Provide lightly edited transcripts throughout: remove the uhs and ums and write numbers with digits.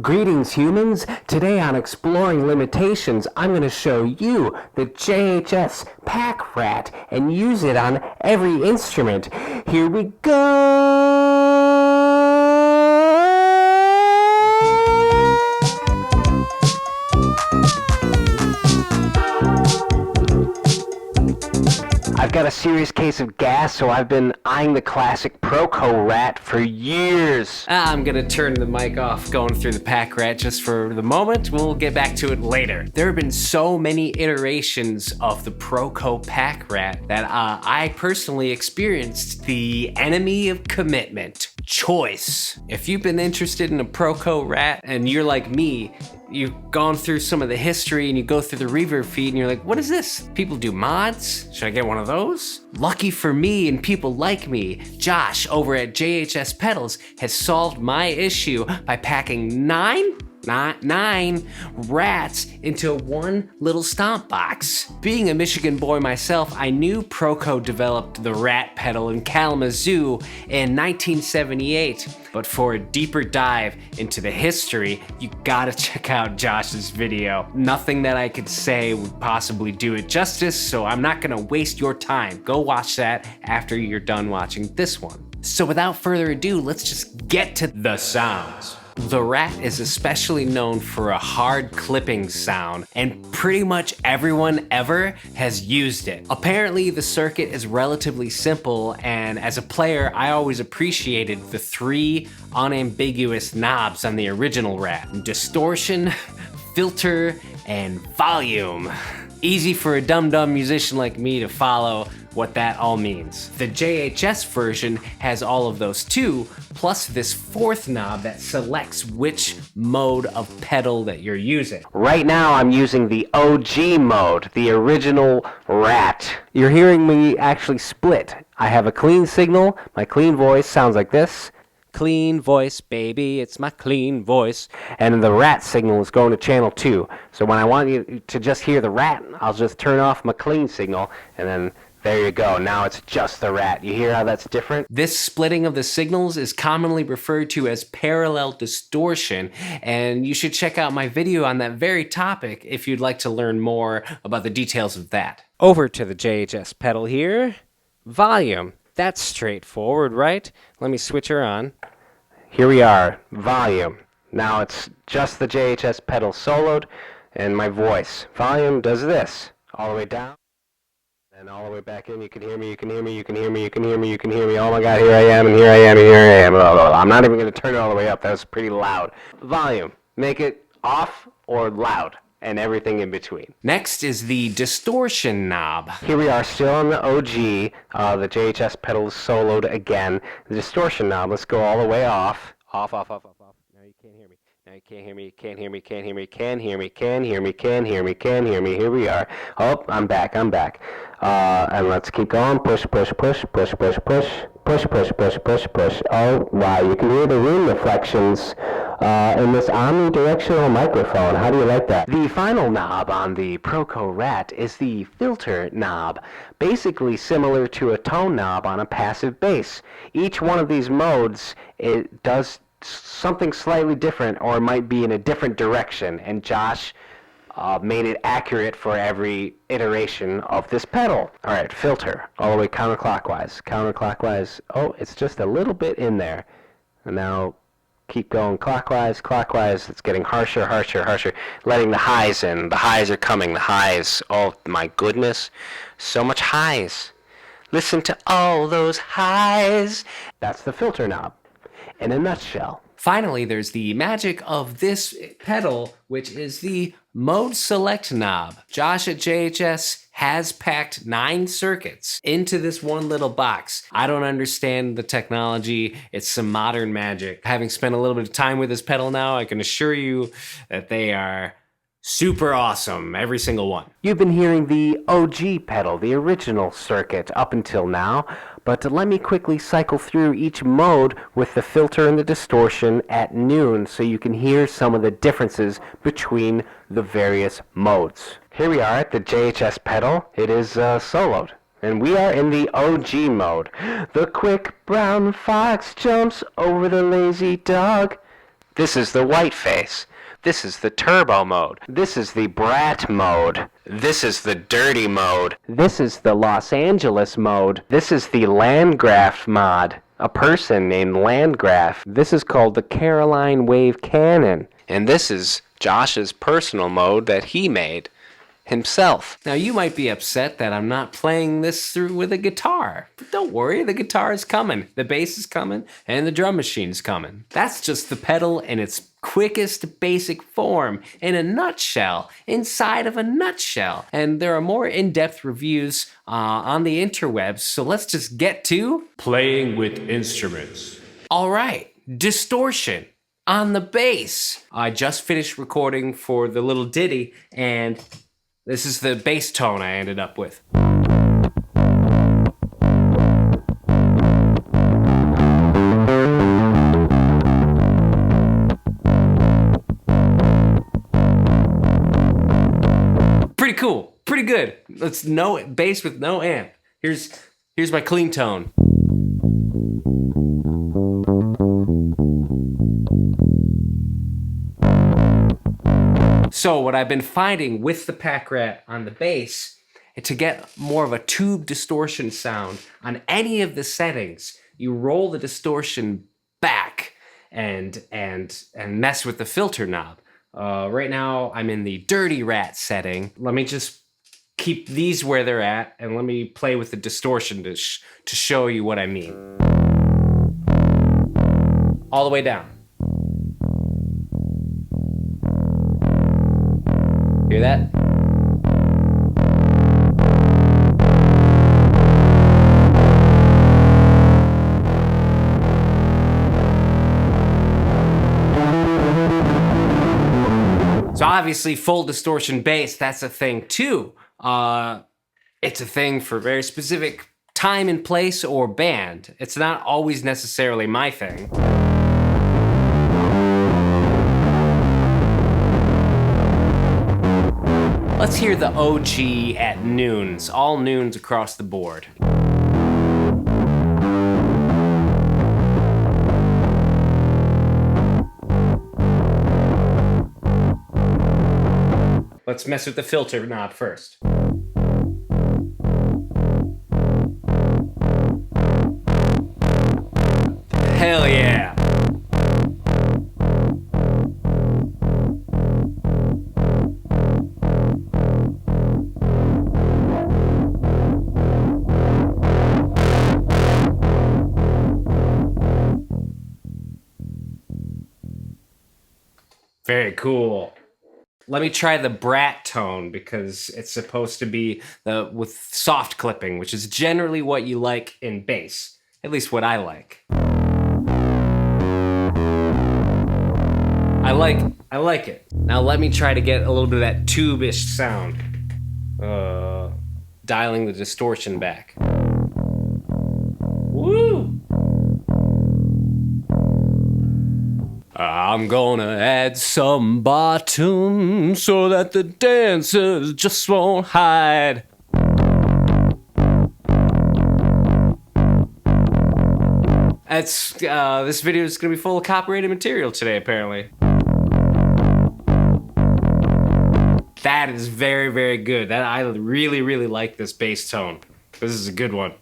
Greetings, humans. Today on Exploring Limitations, I'm going to show you the JHS Packrat and use it on every instrument. Here we go! I've got a serious case of gas, so I've been eyeing the classic Proco Rat for years. I'm gonna turn the mic off going through the Packrat just for the moment. We'll get back to it later. There have been so many iterations of the Proco Packrat that I personally experienced the enemy of commitment, choice. If you've been interested in a Proco Rat and you're like me, you've gone through some of the history and you go through the reverb feed and you're like, what is this? People do mods? Should I get one of those? Lucky for me and people like me, Josh over at JHS Pedals has solved my issue by packing nine rats into one little stomp box. Being a Michigan boy myself, I knew Proco developed the rat pedal in Kalamazoo in 1978. But for a deeper dive into the history, you gotta check out Josh's video. Nothing that I could say would possibly do it justice, so I'm not gonna waste your time. Go watch that after you're done watching this one. So without further ado, let's just get to the sounds. The Rat is especially known for a hard clipping sound, and pretty much everyone ever has used it. Apparently, the circuit is relatively simple, and as a player, I always appreciated the three unambiguous knobs on the original Rat: distortion, filter, and volume. Easy for a dumb musician like me to follow what that all means. The JHS version has all of those too, plus this fourth knob that selects which mode of pedal that you're using. Right now I'm using the OG mode, the original Rat. You're hearing me actually split. I have a clean signal, my clean voice sounds like this. Clean voice, baby, it's my clean voice. And the Rat signal is going to channel 2. So when I want you to just hear the Rat, I'll just turn off my clean signal, and then there you go. Now it's just the Rat. You hear how that's different? This splitting of the signals is commonly referred to as parallel distortion, and you should check out my video on that very topic if you'd like to learn more about the details of that. Over to the JHS pedal here. Volume. That's straightforward, right? Let me switch her on. Here we are, volume. Now it's just the JHS pedal soloed and my voice. Volume does this, all the way down and all the way back in. You can hear me, you can hear me, you can hear me, you can hear me, you can hear me. Oh my God, here I am, and here I am, and here I am. Blah, blah, blah. I'm not even going to turn it all the way up. That was pretty loud. Volume, make it off or loud, and everything in between. Next is the distortion knob. Here we are still on the OG, the JHS pedal is soloed again. The distortion knob, let's go all the way off. Off. Now you can't hear me. Now you can't hear me, can't hear me, can't hear me, can't hear me, can't hear me, can't hear me, can't hear me. Here we are. Oh, I'm back. And let's keep going. Push. Oh, wow, you can hear the room reflections in this omnidirectional microphone. How do you like that? The final knob on the Proco Rat is the filter knob, basically similar to a tone knob on a passive bass. Each one of these modes, it does something slightly different, or it might be in a different direction, and Josh made it accurate for every iteration of this pedal. Alright, filter, all the way counterclockwise. Oh, it's just a little bit in there. And now keep going clockwise. It's getting harsher. Letting the highs in. The highs are coming. The highs. Oh my goodness. So much highs. Listen to all those highs. That's the filter knob in a nutshell. Finally, there's the magic of this pedal, which is the mode select knob. Josh at JHS has packed 9 circuits into this one little box. I don't understand the technology. It's some modern magic. Having spent a little bit of time with this pedal now, I can assure you that they are super awesome, every single one. You've been hearing the OG pedal, the original circuit, up until now, but let me quickly cycle through each mode with the filter and the distortion at noon so you can hear some of the differences between the various modes. Here we are at the JHS pedal. It is soloed. And we are in the OG mode. The quick brown fox jumps over the lazy dog. This is the white face. This is the turbo mode. This is the brat mode. This is the dirty mode. This is the Los Angeles mode. This is the Landgraf mod. A person named Landgraf. This is called the Caroline Wave Cannon. And this is Josh's personal mode that he made himself. Now you might be upset that I'm not playing this through with a guitar, but don't worry, the guitar is coming, the bass is coming, and the drum machine's coming. That's just the pedal in its quickest basic form, in a nutshell, inside of a nutshell. And there are more in-depth reviews on the interwebs, so let's just get to Playing with instruments. all right, distortion on the bass. I just finished recording for the little ditty, and this is the bass tone I ended up with. Pretty cool, pretty good. Let's no bass with no amp. Here's my clean tone. So what I've been finding with the Packrat on the bass, to get more of a tube distortion sound on any of the settings, you roll the distortion back and mess with the filter knob. Right now I'm in the dirty rat setting. Let me just keep these where they're at and let me play with the distortion to show you what I mean. All the way down. Hear that? So obviously full distortion bass, that's a thing too. It's a thing for very specific time and place or band. It's not always necessarily my thing. Let's hear the OG at noons, all noons across the board. Let's mess with the filter knob first. Hell yeah! Very cool. Let me try the brat tone because it's supposed to be with soft clipping, which is generally what you like in bass. At least what I like. I like it. Now let me try to get a little bit of that tube-ish sound. Dialing the distortion back. Woo! I'm gonna add some bottom so that the dancers just won't hide. This video is gonna be full of copyrighted material today, apparently. That is very, very good. I really, really like this bass tone. This is a good one.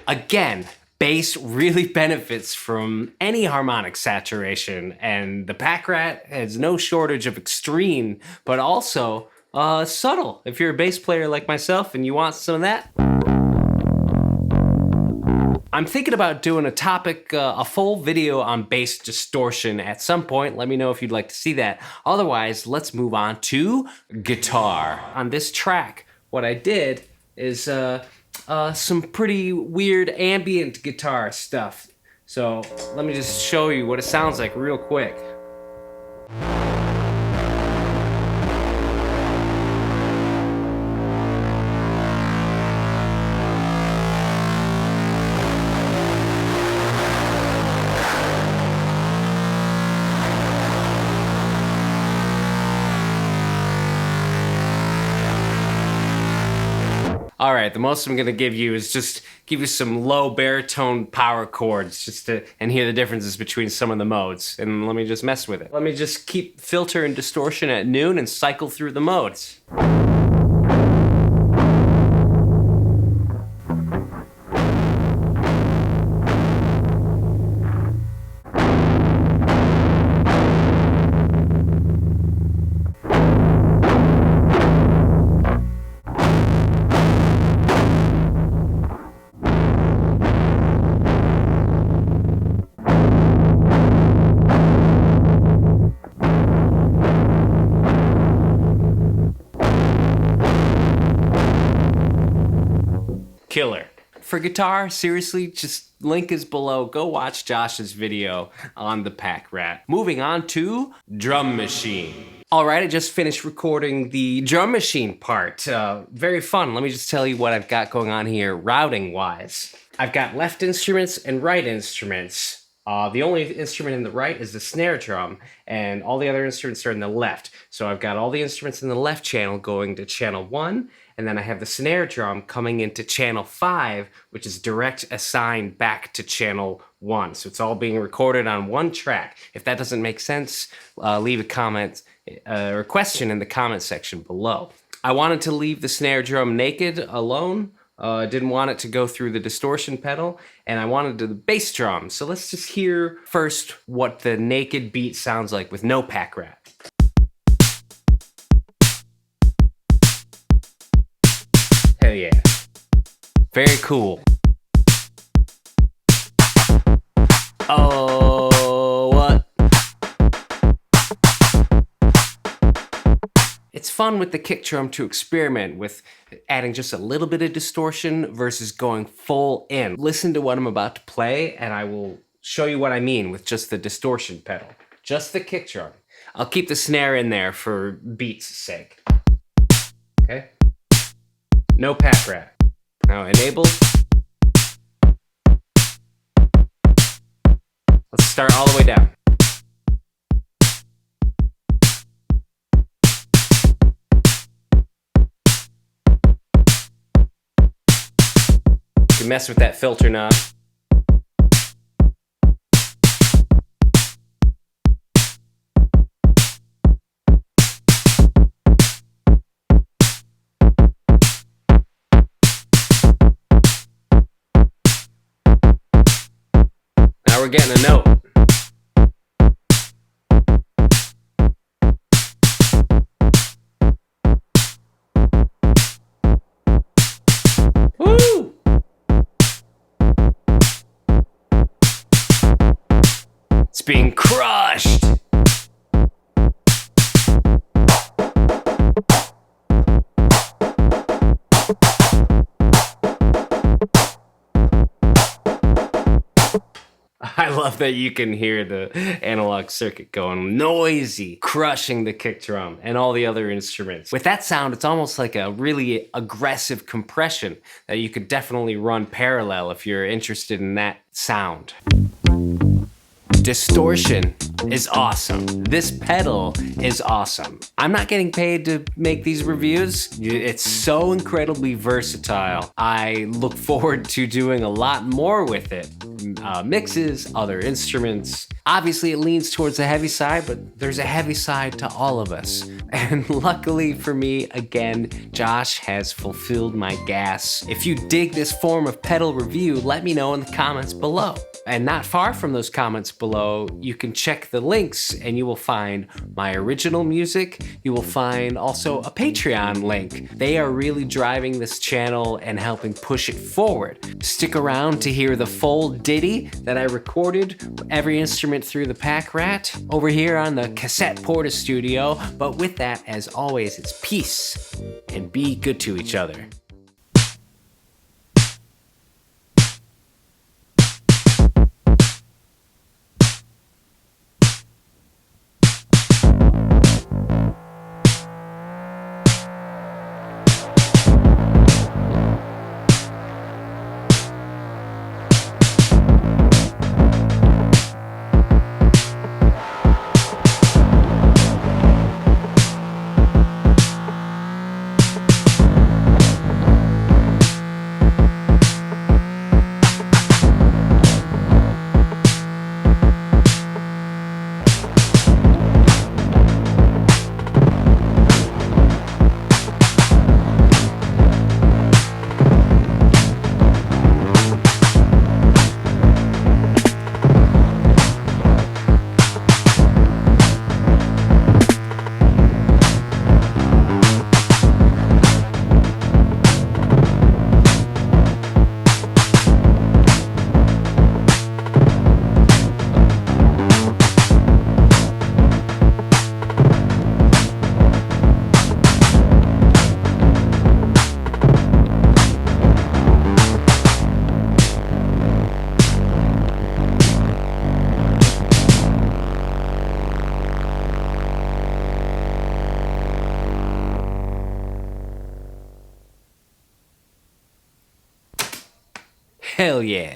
Again, bass really benefits from any harmonic saturation, and the Packrat has no shortage of extreme, but also subtle. If you're a bass player like myself and you want some of that, I'm thinking about doing a full video on bass distortion at some point. Let me know if you'd like to see that. Otherwise, let's move on to guitar. On this track, what I did is some pretty weird ambient guitar stuff. So let me just show you what it sounds like real quick. All right, the most I'm gonna give you is just give you some low baritone power chords just to and hear the differences between some of the modes. And let me just mess with it. Let me just keep filter and distortion at noon and cycle through the modes. Killer. For guitar, seriously, just link is below. Go watch Josh's video on the Packrat. Moving on to drum machine. All right, I just finished recording the drum machine part. Very fun. Let me just tell you what I've got going on here routing-wise. I've got left instruments and right instruments. The only instrument in the right is the snare drum, and all the other instruments are in the left. So I've got all the instruments in the left channel going to channel 1, and then I have the snare drum coming into channel 5, which is direct assigned back to channel 1. So it's all being recorded on one track. If that doesn't make sense, leave a comment or question in the comment section below. I wanted to leave the snare drum naked alone. Didn't want it to go through the distortion pedal, and I wanted the bass drum. So let's just hear first what the naked beat sounds like with no Packrat. Hell yeah. Very cool. Oh, what? It's fun with the kick drum to experiment with adding just a little bit of distortion versus going full in. Listen to what I'm about to play, and I will show you what I mean with just the distortion pedal. Just the kick drum. I'll keep the snare in there for beat's sake. Okay? No Packrat. Now enable. Let's start all the way down. You can mess with that filter knob. Now we're getting a note. Woo! It's being crushed. I love that you can hear the analog circuit going noisy, crushing the kick drum and all the other instruments. With that sound, it's almost like a really aggressive compression that you could definitely run parallel if you're interested in that sound. Distortion is awesome. This pedal is awesome. I'm not getting paid to make these reviews. It's so incredibly versatile. I look forward to doing a lot more with it. Mixes, other instruments. Obviously it leans towards the heavy side, but there's a heavy side to all of us. And luckily for me, again, Josh has fulfilled my gas. If you dig this form of pedal review, let me know in the comments below. And not far from those comments below, you can check the links and you will find my original music. You will find also a Patreon link. They are really driving this channel and helping push it forward. Stick around to hear the full ditty that I recorded, every instrument through the Packrat, over here on the Cassette Porta Studio. But with that, as always, it's peace and be good to each other. Hell yeah.